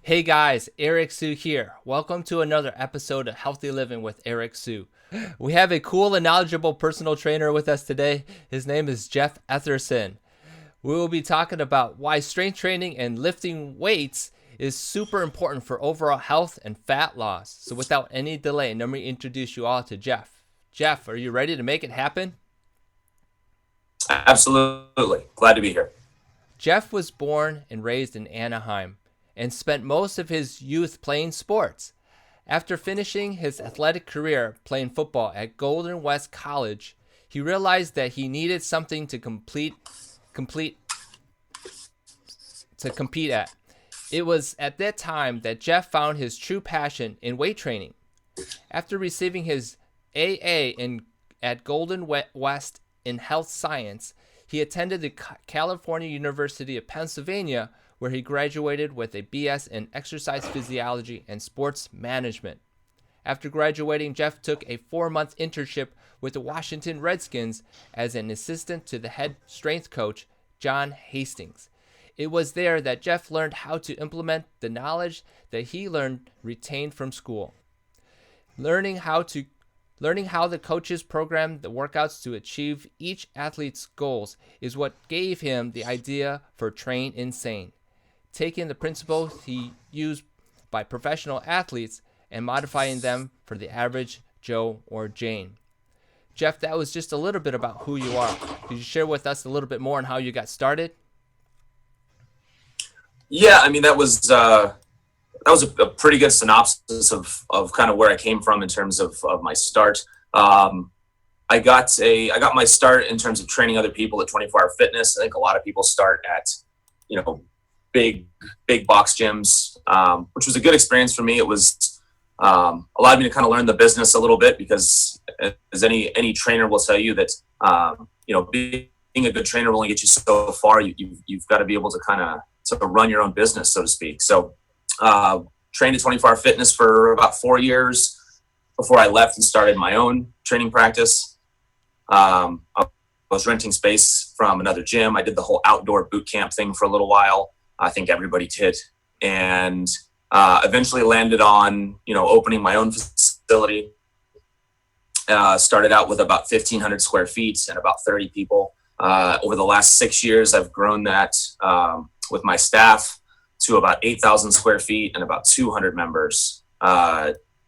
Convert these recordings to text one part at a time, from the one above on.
Hey guys, Eric Sue here. Welcome to another episode of Healthy Living with Eric Sue. We have a cool and knowledgeable personal trainer with us today. His name is Geoff Etherson. We will be talking about why strength training and lifting weights is super important for overall health and fat loss. So without any delay, let me introduce you all to Geoff. Geoff, are you ready to make it happen? Absolutely. Glad to be here. Geoff was born and raised in Anaheim and spent most of his youth playing sports. After finishing his athletic career playing football at Golden West College, he realized that he needed something to complete to compete at. It was at that time that Geoff found his true passion in weight training. After receiving his at Golden West in health science, he attended the California University of Pennsylvania, where he graduated with a BS in exercise physiology and sports management. After graduating, Geoff took a 4-month internship with the Washington Redskins as an assistant to the head strength coach, John Hastings. It was there that Geoff learned how to implement the knowledge that he retained from school. Learning how the coaches program the workouts to achieve each athlete's goals is what gave him the idea for Train Insane, taking the principles he used by professional athletes and modifying them for the average Joe or Jane. Geoff, that was just a little bit about who you are. Could you share with us a little bit more on how you got started? Yeah, I mean that was a pretty good synopsis of kind of where I came from in terms of my start. I got my start in terms of training other people at 24 Hour Fitness. I think a lot of people start at, big box gyms, which was a good experience for me. It was allowed me to kind of learn the business a little bit because, as any trainer will tell you, that being a good trainer will only get you so far. You've got to be able to kind of run your own business, so to speak. So trained at 24 Hour Fitness for about 4 years before I left and started my own training practice. I was renting space from another gym. I did the whole outdoor boot camp thing for a little while. I think everybody did. And eventually landed on, opening my own facility. Started out with about 1,500 square feet and about 30 people. Over the last 6 years, I've grown that with my staff to about 8,000 square feet and about 200 members,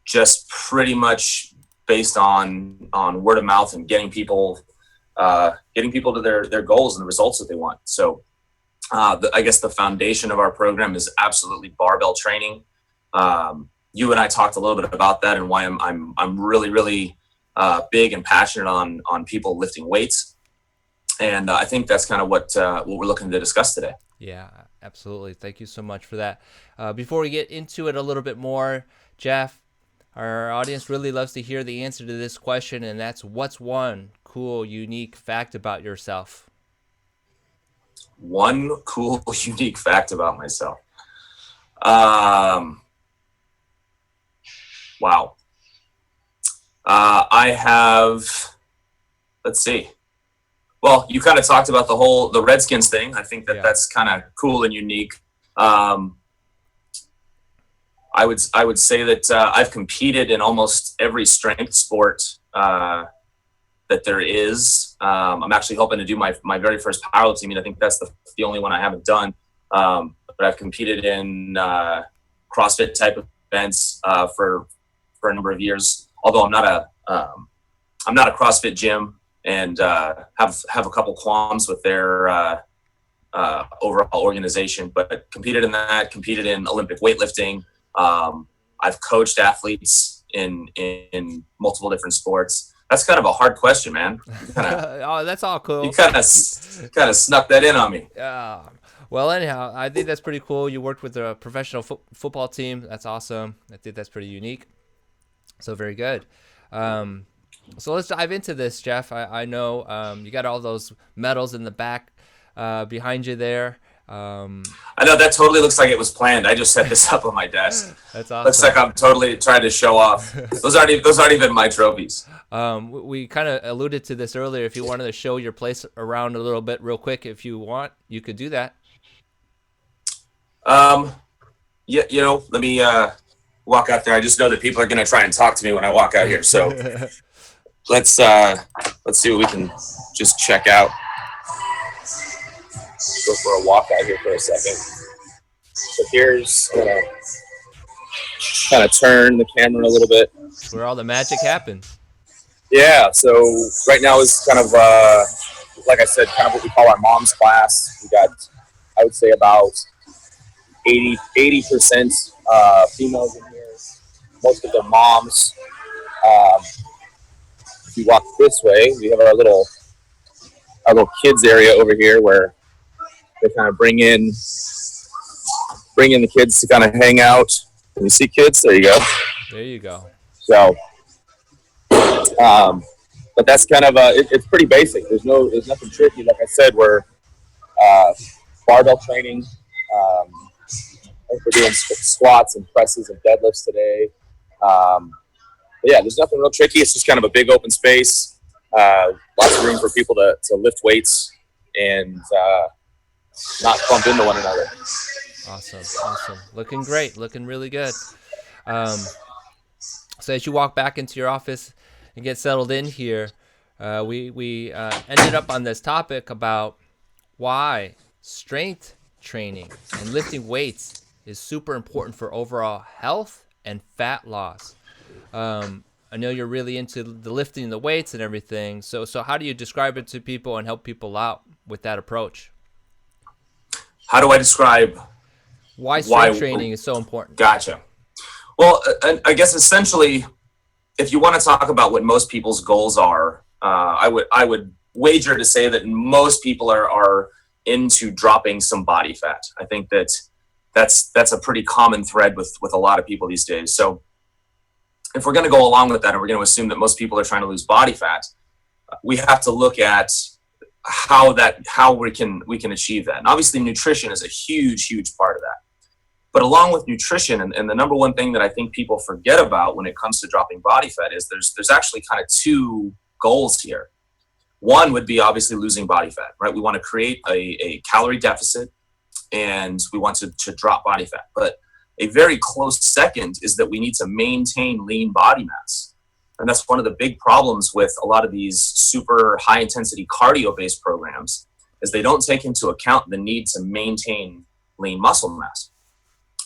just pretty much based on word of mouth and getting people to their goals and the results that they want. So I guess the foundation of our program is absolutely barbell training. You and I talked a little bit about that and why I'm really big and passionate on people lifting weights. And I think that's kind of what we're looking to discuss today. Yeah, absolutely. Thank you so much for that. Before we get into it a little bit more, Geoff, our audience really loves to hear the answer to this question, and that's, what's one cool, unique fact about yourself? One cool, unique fact about myself. Wow. I have, let's see. Well, you kind of talked about the Redskins thing. I think that's kind of cool and unique. I would say that I've competed in almost every strength sport that there is. I'm actually hoping to do my very first powerlifting meet. I think that's the only one I haven't done. But I've competed in CrossFit type events for a number of years. Although I'm not a CrossFit gym. And have a couple qualms with their overall organization, but competed in Olympic weightlifting. I've coached athletes in multiple different sports. That's kind of a hard question, man. Oh, that's all cool. You kind of snuck that in on me. Well, anyhow, I think that's pretty cool. You worked with a professional football team. That's awesome. I think that's pretty unique. So very good. So let's dive into this, Geoff. I know you got all those medals in the back behind you there. I know that totally looks like it was planned. I just set this up on my desk. That's awesome. Looks like I'm totally trying to show off. Those aren't even my trophies. We kind of alluded to this earlier. If you wanted to show your place around a little bit real quick, if you want, you could do that. Yeah, let me walk out there. I just know that people are going to try and talk to me when I walk out here. So let's see what we can just check out. Go for a walk out here for a second. So here's kind of turn the camera a little bit. It's where all the magic happens. Yeah. So right now is kind of like I said, kind of what we call our mom's class. We got, I would say, about 80% females in here. Most of them moms. If you walk this way, we have our little kids area over here where they kind of bring in the kids to kind of hang out. Can you see kids? There you go. There you go. So, but that's kind of it's pretty basic. There's nothing tricky. Like I said, we're barbell training. We're doing squats and presses and deadlifts today. But yeah, there's nothing real tricky. It's just kind of a big open space. Lots of room for people to lift weights and not bump into one another. Awesome. Looking great. Looking really good. So as you walk back into your office and get settled in here, we ended up on this topic about why strength training and lifting weights is super important for overall health and fat loss. I know you're really into the lifting the weights and everything. So how do you describe it to people and help people out with that approach? How do I describe why strength training is so important? Gotcha. Well, I guess essentially, if you want to talk about what most people's goals are, I would wager to say that most people are into dropping some body fat. I think that's a pretty common thread with a lot of people these days. So if we're going to go along with that, and we're going to assume that most people are trying to lose body fat, we have to look at how we can achieve that. And obviously nutrition is a huge part of that. But along with nutrition, and the number one thing that I think people forget about when it comes to dropping body fat is there's actually kind of two goals here. One would be obviously losing body fat, right? We want to create a calorie deficit and we want to drop body fat. But a very close second is that we need to maintain lean body mass. And that's one of the big problems with a lot of these super high intensity cardio based programs is they don't take into account the need to maintain lean muscle mass.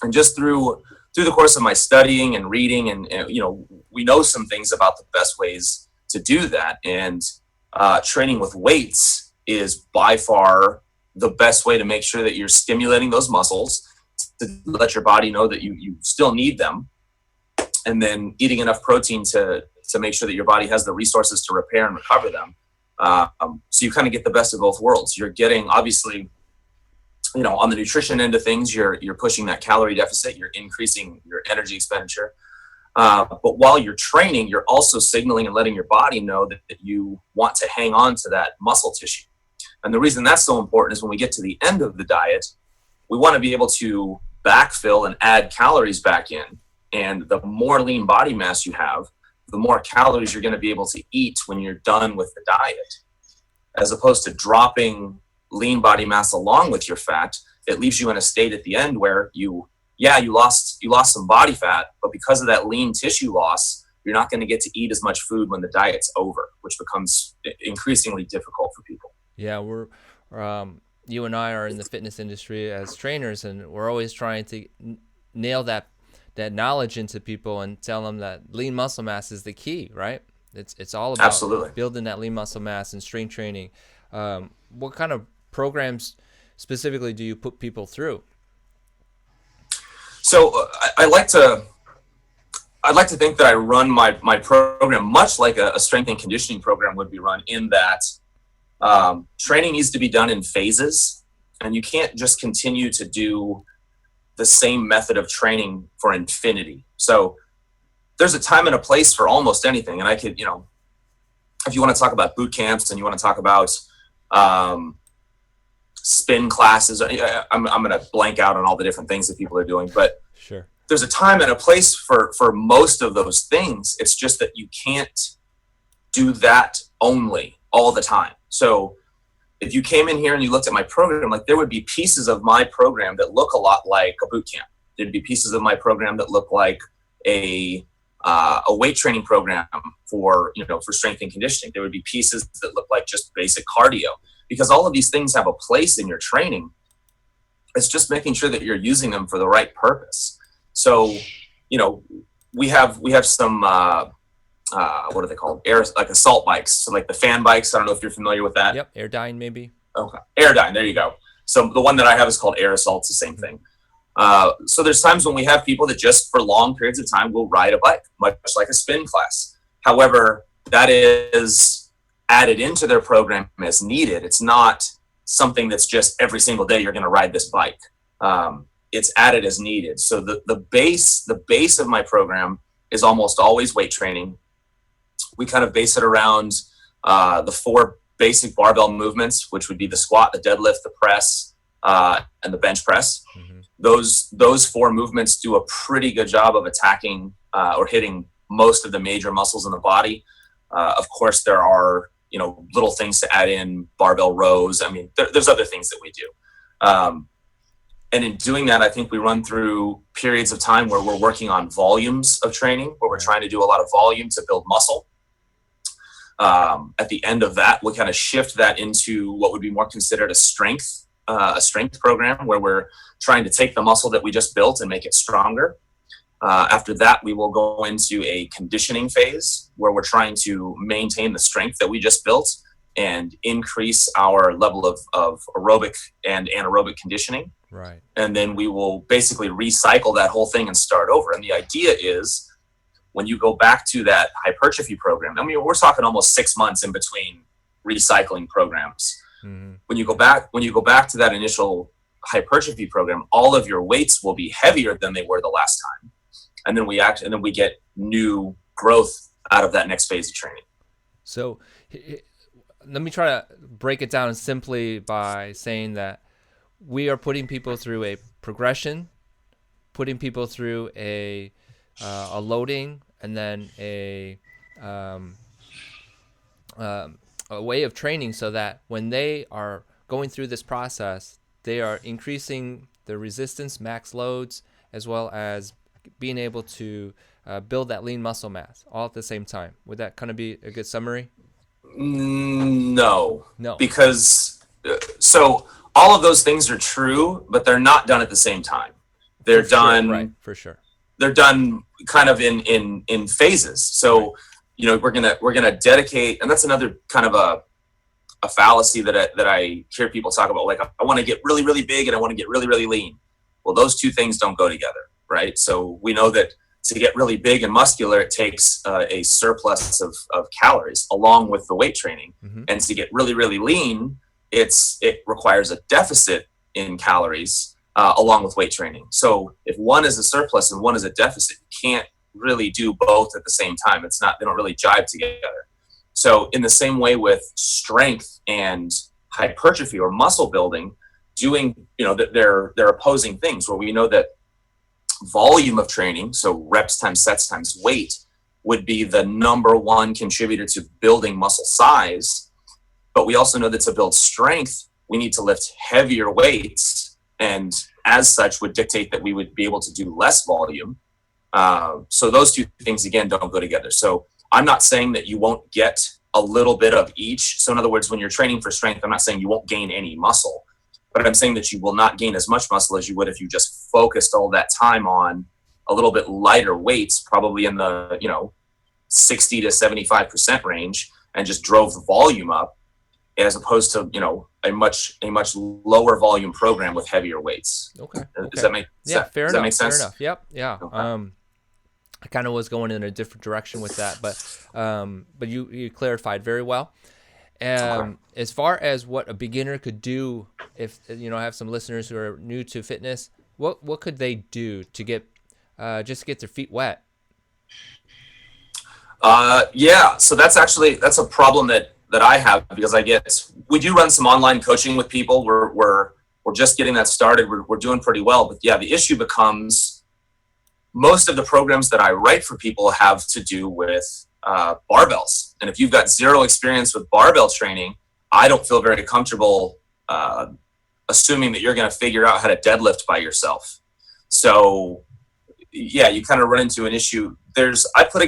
And just through the course of my studying and reading and we know some things about the best ways to do that. And training with weights is by far the best way to make sure that you're stimulating those muscles to let your body know that you still need them, and then eating enough protein to make sure that your body has the resources to repair and recover them. So you kind of get the best of both worlds. You're getting, obviously, on the nutrition end of things, you're pushing that calorie deficit, you're increasing your energy expenditure. But while you're training, you're also signaling and letting your body know that you want to hang on to that muscle tissue. And the reason that's so important is when we get to the end of the diet, we want to be able to backfill and add calories back in. And the more lean body mass you have, the more calories you're going to be able to eat when you're done with the diet. As opposed to dropping lean body mass along with your fat, it leaves you in a state at the end where you lost some body fat, but because of that lean tissue loss, you're not going to get to eat as much food when the diet's over, which becomes increasingly difficult for people. Yeah, we're you and I are in the fitness industry as trainers, and we're always trying to nail that knowledge into people and tell them that lean muscle mass is the key, right? It's all about Absolutely building that lean muscle mass and strength training. What kind of programs specifically do you put people through? So I like to think that I run my program much like a strength and conditioning program would be run, in that training needs to be done in phases, and you can't just continue to do the same method of training for infinity. So there's a time and a place for almost anything. And I could, if you want to talk about boot camps and you want to talk about spin classes, I'm going to blank out on all the different things that people are doing, but sure, there's a time and a place for most of those things. It's just that you can't do that only all the time. So if you came in here and you looked at my program, like there would be pieces of my program that look a lot like a boot camp. There'd be pieces of my program that look like a weight training program for strength and conditioning. There would be pieces that look like just basic cardio, because all of these things have a place in your training. It's just making sure that you're using them for the right purpose. So, we have some, what are they called? Like assault bikes. So like the fan bikes. I don't know if you're familiar with that. Yep. Airdyne maybe. Okay. Airdyne. There you go. So the one that I have is called Air Assault. It's the same thing. So there's times when we have people that just for long periods of time will ride a bike, much like a spin class. However, that is added into their program as needed. It's not something that's just every single day you're going to ride this bike. It's added as needed. So the base of my program is almost always weight training. We kind of base it around the 4 basic barbell movements, which would be the squat, the deadlift, the press, and the bench press. Mm-hmm. Those 4 movements do a pretty good job of attacking or hitting most of the major muscles in the body. Of course, there are little things to add in, barbell rows. I mean, there's other things that we do. And in doing that, I think we run through periods of time where we're working on volumes of training, where we're trying to do a lot of volume to build muscle. At the end of that, we kind of shift that into what would be more considered a strength program, where we're trying to take the muscle that we just built and make it stronger. After that, we will go into a conditioning phase where we're trying to maintain the strength that we just built and increase our level of aerobic and anaerobic conditioning. Right. And then we will basically recycle that whole thing and start over. And the idea is, when you go back to that hypertrophy program, I mean, we're talking almost 6 months in between recycling programs. Mm-hmm. When you go back to that initial hypertrophy program, all of your weights will be heavier than they were the last time. And then we get new growth out of that next phase of training. So let me try to break it down simply by saying that we are putting people through a progression, putting people through a loading, and then a way of training, so that when they are going through this process, they are increasing the resistance, max loads, as well as being able to build that lean muscle mass all at the same time. Would that kind of be a good summary? No. Because so all of those things are true, but they're not done at the same time. They're done, right? For sure. They're done kind of in phases. So, right. We're gonna dedicate, and that's another kind of a fallacy that I hear people talk about. Like, I want to get really, really big and I want to get really, really lean. Well, those two things don't go together, right? So we know that to get really big and muscular, it takes a surplus of calories along with the weight training. Mm-hmm. And to get really, really lean, it requires a deficit in calories along with weight training. So if one is a surplus and one is a deficit, you can't really do both at the same time. They don't really jive together. So in the same way with strength and hypertrophy or muscle building, that they're opposing things, where we know that volume of training, so reps times sets times weight, would be the number one contributor to building muscle size. But we also know that to build strength, we need to lift heavier weights, and as such would dictate that we would be able to do less volume. So those two things, again, don't go together. So I'm not saying that you won't get a little bit of each. So in other words, when you're training for strength, I'm not saying you won't gain any muscle, but I'm saying that you will not gain as much muscle as you would if you just focused all that time on a little bit lighter weights, probably in the 60 to 75% range, and just drove the volume up, as opposed to a much lower volume program with heavier weights. Okay. Does that make sense? Fair Does enough. that make sense? Fair enough. Yep. Yeah. Okay. I kind of was going in a different direction with that, but you clarified very well. Okay. As far as what a beginner could do, if I have some listeners who are new to fitness, what could they do to get just get their feet wet? So that's a problem that I have, because we do run some online coaching with people. We're just getting that started. We're doing pretty well, but yeah, the issue becomes most of the programs that I write for people have to do with barbells. And if you've got zero experience with barbell training, I don't feel very comfortable assuming that you're going to figure out how to deadlift by yourself. So yeah, you kind of run into an issue. I put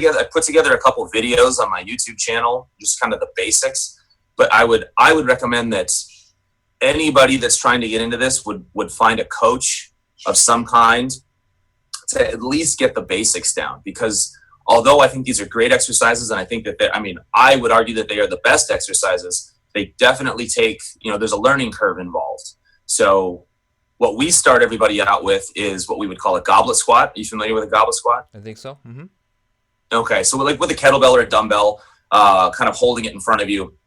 together a couple of videos on my YouTube channel, just kind of the basics. But I would recommend that anybody that's trying to get into this would find a coach of some kind to at least get the basics down. Because although I think these are great exercises, and I think that I would argue that they are the best exercises, they definitely take, there's a learning curve involved. So what we start everybody out with is what we would call a goblet squat. Are you familiar with a goblet squat? I think so. Mm-hmm. Okay, so like with a kettlebell or a dumbbell, kind of holding it in front of you.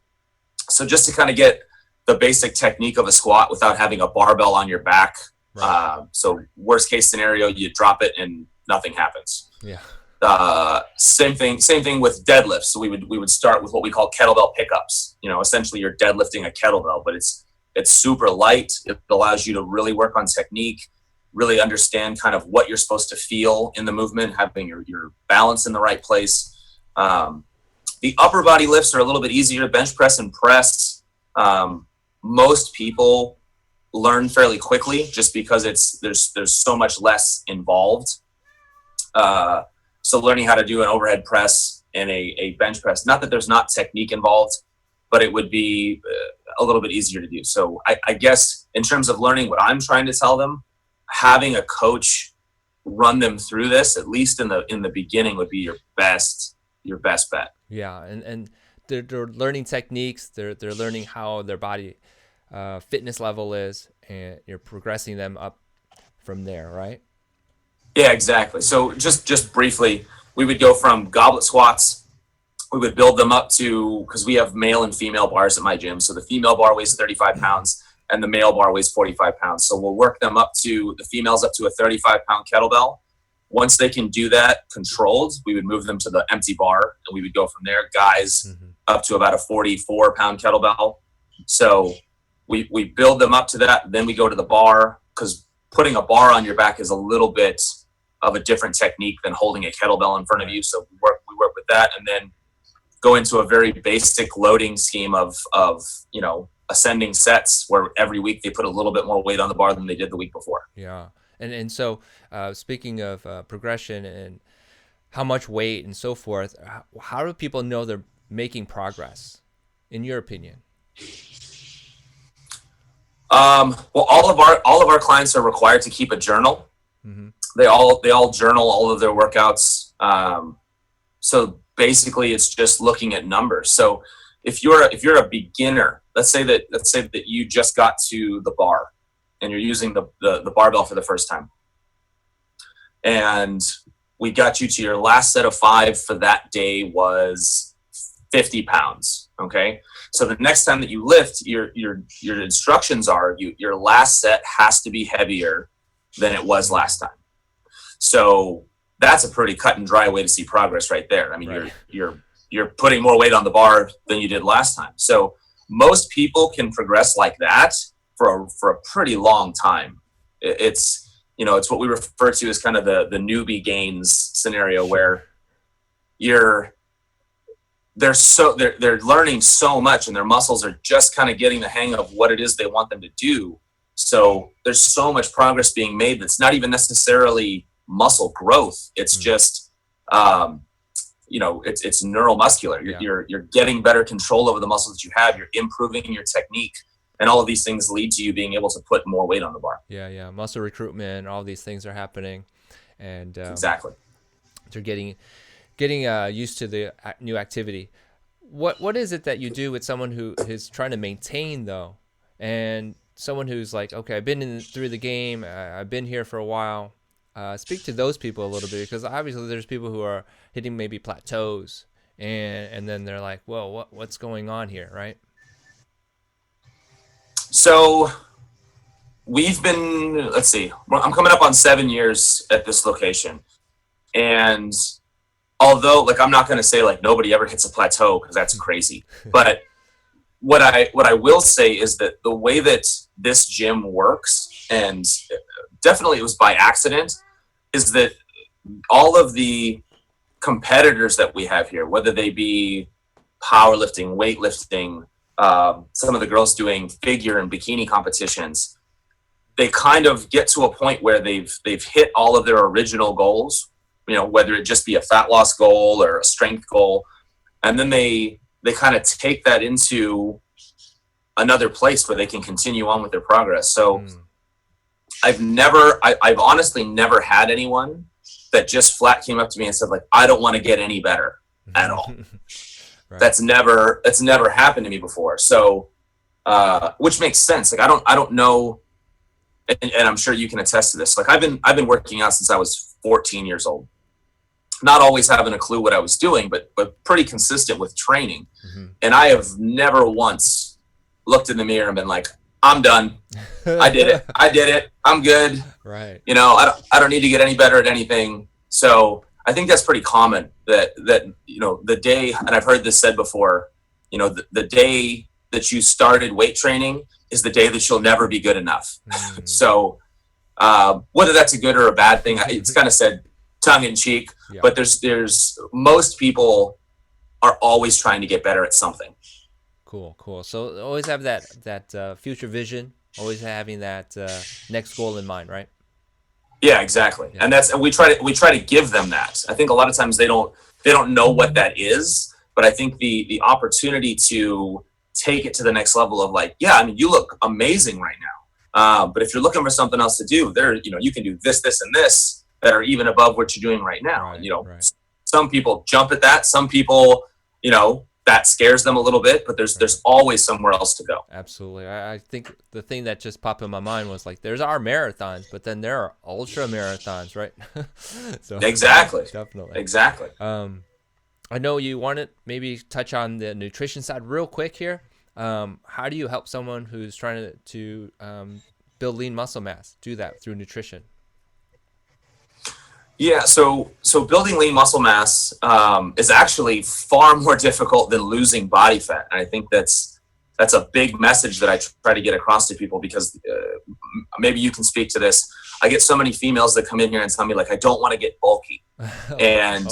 So just to kind of get the basic technique of a squat without having a barbell on your back. Right. So worst case scenario, you drop it and nothing happens. Yeah. Same thing with deadlifts. So we would start with what we call kettlebell pickups. Essentially you're deadlifting a kettlebell, but it's super light. It allows you to really work on technique, really understand kind of what you're supposed to feel in the movement, having your balance in the right place. The upper body lifts are a little bit easier, bench press and press. Most people learn fairly quickly just because there's so much less involved. So learning how to do an overhead press and a bench press, not that there's not technique involved, but it would be a little bit easier to do. So I guess in terms of learning, what I'm trying to tell them, having a coach run them through this, at least in the beginning, would be your best bet. Yeah, and they're learning techniques. They're learning how their body fitness level is, and you're progressing them up from there, right? Yeah, exactly. So just briefly, we would go from goblet squats. We would build them up to, because we have male and female bars at my gym. So the female bar weighs 35 pounds and the male bar weighs 45 pounds. So we'll work them the females up to a 35-pound kettlebell. Once they can do that controlled, we would move them to the empty bar and we would go from there. Guys up to about a 44-pound kettlebell. So we build them up to that. Then we go to the bar, because putting a bar on your back is a little bit of a different technique than holding a kettlebell in front of you. So we work with that, and then go into a very basic loading scheme of ascending sets where every week they put a little bit more weight on the bar than they did the week before. Yeah. And so speaking of progression and how much weight and so forth, how do people know they're making progress, in your opinion? Well, all of our clients are required to keep a journal. Mm-hmm. They all journal all of their workouts. So basically, it's just looking at numbers. So if you're a beginner, let's say that you just got to the bar and you're using the barbell for the first time, and we got you to your last set of 5 for that day was 50 pounds. Okay. So the next time that you lift, your instructions are your last set has to be heavier than it was last time. So that's a pretty cut and dry way to see progress right there. I mean, right. You're putting more weight on the bar than you did last time. So most people can progress like that for a pretty long time. It's what we refer to as kind of the newbie gains scenario, where they're learning so much and their muscles are just kind of getting the hang of what it is they want them to do. So there's so much progress being made that's not even necessarily muscle growth. It's just it's neuromuscular. You're getting better control over the muscles that you have. You're improving your technique, and all of these things lead to you being able to put more weight on the bar. Yeah, muscle recruitment, all these things are happening, and exactly. They're getting used to the new activity. What is it that you do with someone who is trying to maintain though, and someone who's like, okay, I've been through the game, I've been here for a while? Speak to those people a little bit, because obviously there's people who are hitting maybe plateaus, and then they're like, whoa, what's going on here, right? So we've been, let's see, I'm coming up on 7 years at this location, and although, like, I'm not going to say like nobody ever hits a plateau, because that's crazy, but what I will say is that the way that this gym works, and definitely it was by accident, is that all of the competitors that we have here, whether they be powerlifting, weightlifting, some of the girls doing figure and bikini competitions, they kind of get to a point where they've hit all of their original goals, whether it just be a fat loss goal or a strength goal. And then they kind of take that into another place where they can continue on with their progress. So I've honestly never had anyone that just flat came up to me and said, like, I don't want to get any better at all. Right. That's never happened to me before. So, which makes sense. Like, I don't know. And I'm sure you can attest to this. Like, I've been working out since I was 14 years old, not always having a clue what I was doing, but pretty consistent with training. And I have never once looked in the mirror and been like, I'm done. I did it. I'm good. Right. I don't need to get any better at anything. So I think that's pretty common that, the day, and I've heard this said before, the day that you started weight training is the day that you'll never be good enough. So whether that's a good or a bad thing, it's kind of said tongue in cheek, but there's most people are always trying to get better at something. Cool. So always have that future vision, always having that next goal in mind, right? Yeah, exactly. Yeah. And we try to give them that. I think a lot of times they don't know what that is, but I think the opportunity to take it to the next level of like, yeah, I mean, you look amazing right now. But if you're looking for something else to do, you can do this, and this that are even above what you're doing right now. Right, Some people jump at that. Some people, that scares them a little bit, but there's always somewhere else to go. Absolutely. I think the thing that just popped in my mind was like, there's our marathons, but then there are ultra marathons, right? So exactly. Definitely. Exactly. I know you want to maybe touch on the nutrition side real quick here. How do you help someone who's trying to build lean muscle mass do that through nutrition? Yeah, so building lean muscle mass is actually far more difficult than losing body fat. And I think that's a big message that I try to get across to people, because maybe you can speak to this. I get so many females that come in here and tell me, like, I don't want to get bulky. And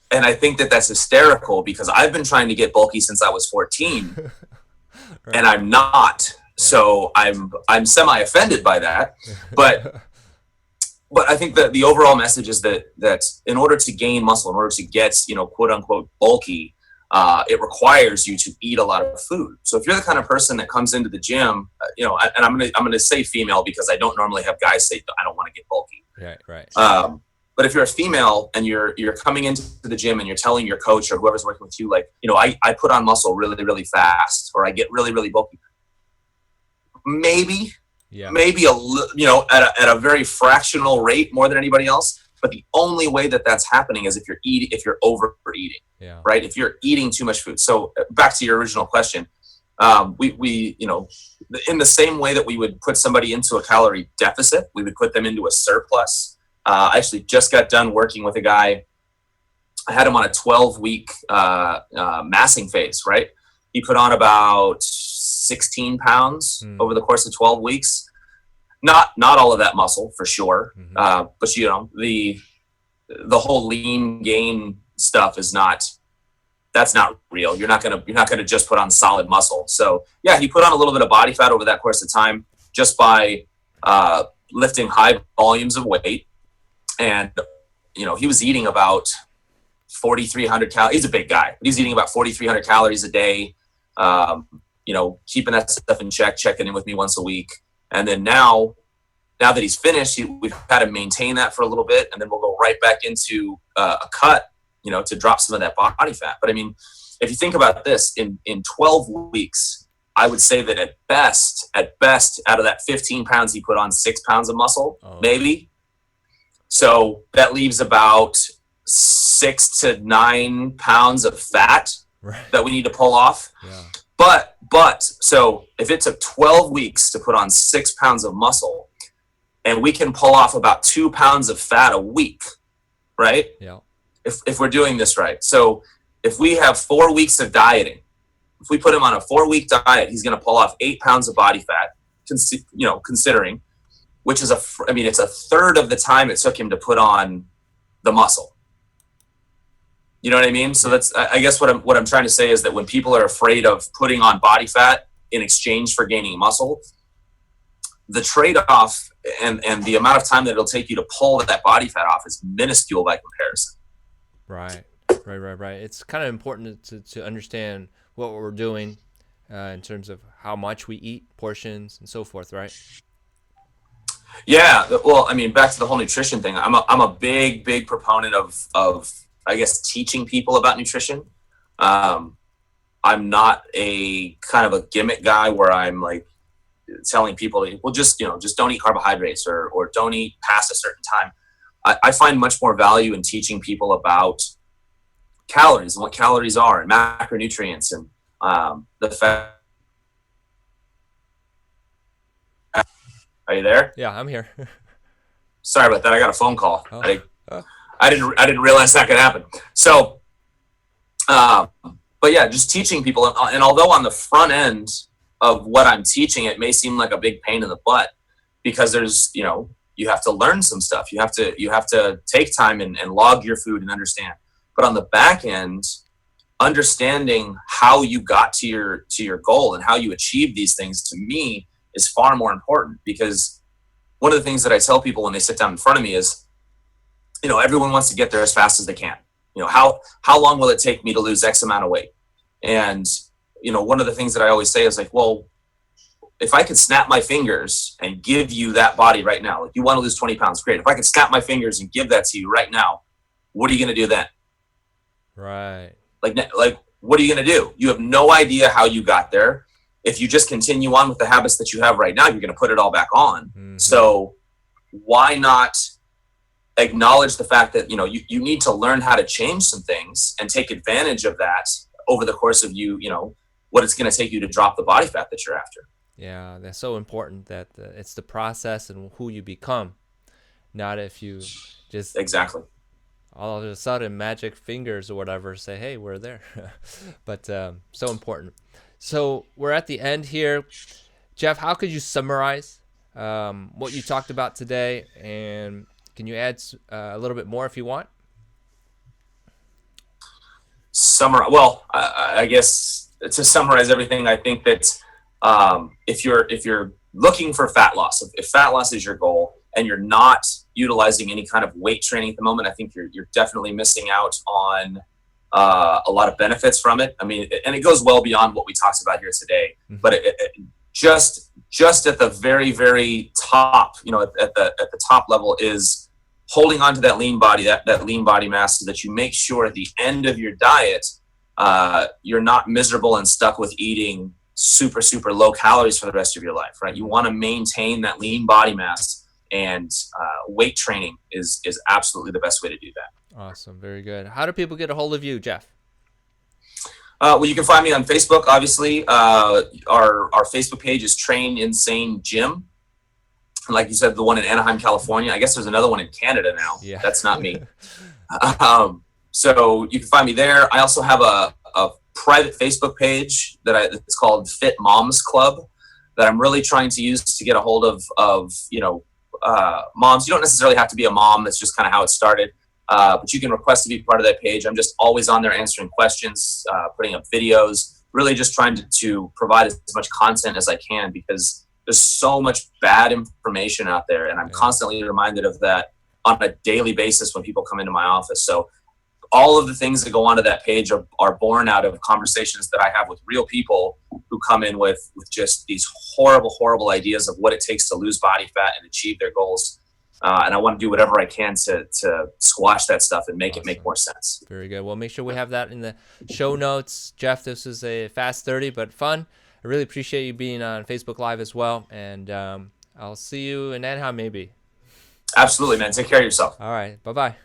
and I think that's hysterical, because I've been trying to get bulky since I was 14 right. And I'm not. Yeah. So I'm semi-offended by that. But I think that the overall message is that in order to gain muscle, in order to get, quote unquote bulky, it requires you to eat a lot of food. So if you're the kind of person that comes into the gym, and I'm gonna say female, because I don't normally have guys say I don't want to get bulky. Right. But if you're a female and you're coming into the gym and you're telling your coach or whoever's working with you, like, I put on muscle really, really fast, or I get really, really bulky. Maybe at a very fractional rate more than anybody else. But the only way that that's happening is if you're overeating, right? If you're eating too much food. So back to your original question, we in the same way that we would put somebody into a calorie deficit, we would put them into a surplus. I actually just got done working with a guy. I had him on a 12-week massing phase, right? He put on about 16 pounds over the course of 12 weeks. Not all of that muscle, for sure. But the whole lean gain stuff that's not real. You're not gonna just put on solid muscle. So yeah, he put on a little bit of body fat over that course of time just by lifting high volumes of weight. And he was eating about 4,300 calories. He's a big guy, but he's eating about 4,300 calories a day. Keeping that stuff in check, checking in with me once a week. And then now that he's finished, we've had to maintain that for a little bit, and then we'll go right back into a cut, to drop some of that body fat. But I mean, if you think about this, in 12 weeks, I would say that at best, out of that 15 pounds, he put on 6 pounds of muscle, maybe. So that leaves about 6 to 9 pounds of fat that we need to pull off. Yeah. But so if it took 12 weeks to put on 6 pounds of muscle, and we can pull off about 2 pounds of fat a week, right? Yeah. If we're doing this right. So if we have 4 weeks of dieting, if we put him on a 4-week diet, he's going to pull off 8 pounds of body fat, considering, which is it's a third of the time it took him to put on the muscle. You know what I mean? So that's, I guess what I'm trying to say is that when people are afraid of putting on body fat in exchange for gaining muscle, the trade-off and the amount of time that it'll take you to pull that body fat off is minuscule by comparison. Right. It's kind of important to understand what we're doing in terms of how much we eat, portions, and so forth, right? Yeah. Well, I mean, back to the whole nutrition thing. I'm a big proponent of I guess teaching people about nutrition. I'm not a kind of a gimmick guy where I'm like telling people, well, just don't eat carbohydrates or don't eat past a certain time. I find much more value in teaching people about calories and what calories are and macronutrients and the fat. Are you there? Yeah, I'm here. Sorry about that. I got a phone call. Oh. I didn't realize that could happen. So, but yeah, just teaching people. And although on the front end of what I'm teaching, it may seem like a big pain in the butt because there's, you have to learn some stuff. You have to take time and log your food and understand. But on the back end, understanding how you got to your goal and how you achieve these things, to me, is far more important, because one of the things that I tell people when they sit down in front of me is, everyone wants to get there as fast as they can. How long will it take me to lose X amount of weight? And, one of the things that I always say is like, well, if I could snap my fingers and give you that body right now, like you want to lose 20 pounds, great. If I could snap my fingers and give that to you right now, what are you going to do then? Right. Like, what are you going to do? You have no idea how you got there. If you just continue on with the habits that you have right now, you're going to put it all back on. Mm-hmm. So why not acknowledge the fact that, you need to learn how to change some things and take advantage of that over the course of what it's going to take you to drop the body fat that you're after. Yeah, that's so important that it's the process and who you become, not if you just exactly all of a sudden magic fingers or whatever say, hey, we're there. But so important. So we're at the end here. Geoff, how could you summarize what you talked about today? And can you add a little bit more if you want? Well, I guess to summarize everything, I think that if you're looking for fat loss, if fat loss is your goal and you're not utilizing any kind of weight training at the moment, I think you're definitely missing out on a lot of benefits from it. I mean, and it goes well beyond what we talked about here today. Mm-hmm. But it just at the very, very top, at the top level is holding on to that lean body, that lean body mass, so that you make sure at the end of your diet, you're not miserable and stuck with eating super, super low calories for the rest of your life, right? You want to maintain that lean body mass, and weight training is absolutely the best way to do that. Awesome. Very good. How do people get a hold of you, Geoff? Well, you can find me on Facebook, obviously. Our Facebook page is Train Insane Gym. Like you said, the one in Anaheim, California. I guess there's another one in Canada now. Yeah. That's not me. So you can find me there. I also have a private Facebook page it's called Fit Moms Club, that I'm really trying to use to get a hold of moms. You don't necessarily have to be a mom. That's just kind of how it started. But you can request to be part of that page. I'm just always on there answering questions, putting up videos, really just trying to provide as much content as I can, because there's so much bad information out there. And I'm constantly reminded of that on a daily basis when people come into my office. So all of the things that go onto that page are born out of conversations that I have with real people who come in with just these horrible, horrible ideas of what it takes to lose body fat and achieve their goals. And I want to do whatever I can to squash that stuff and make it make more sense. Very good. Well, make sure we have that in the show notes. Geoff, this is a fast 30, but fun. I really appreciate you being on Facebook Live as well. And I'll see you in Anaheim maybe. Absolutely, man. Take care of yourself. All right. Bye-bye.